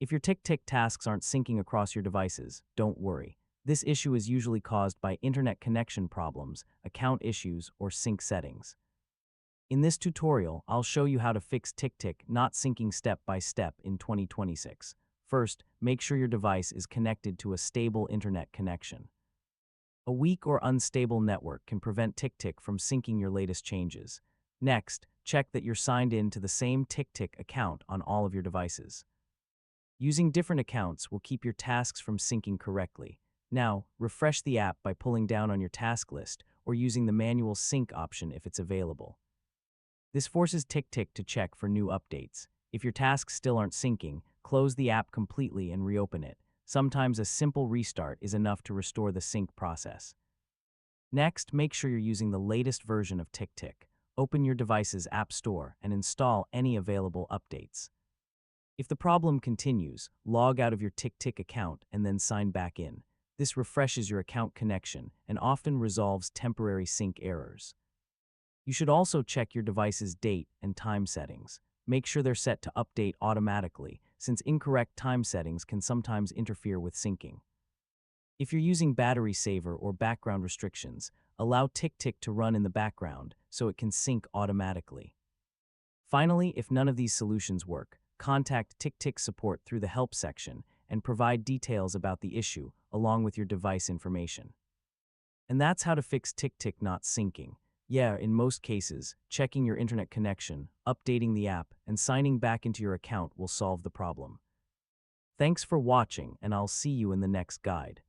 If your TickTick tasks aren't syncing across your devices, don't worry. This issue is usually caused by internet connection problems, account issues, or sync settings. In this tutorial, I'll show you how to fix TickTick not syncing step by step in 2026. First, make sure your device is connected to a stable internet connection. A weak or unstable network can prevent TickTick from syncing your latest changes. Next, check that you're signed in to the same TickTick account on all of your devices. Using different accounts will keep your tasks from syncing correctly. Now, refresh the app by pulling down on your task list or using the manual sync option if it's available. This forces TickTick to check for new updates. If your tasks still aren't syncing, close the app completely and reopen it. Sometimes a simple restart is enough to restore the sync process. Next, make sure you're using the latest version of TickTick. Open your device's App Store and install any available updates. If the problem continues, log out of your TickTick account and then sign back in. This refreshes your account connection and often resolves temporary sync errors. You should also check your device's date and time settings. Make sure they're set to update automatically, since incorrect time settings can sometimes interfere with syncing. If you're using battery saver or background restrictions, allow TickTick to run in the background so it can sync automatically. Finally, if none of these solutions work, contact TickTick support through the help section and provide details about the issue along with your device information. And that's how to fix TickTick not syncing. Yeah, in most cases, checking your internet connection, updating the app, and signing back into your account will solve the problem. Thanks for watching, and I'll see you in the next guide.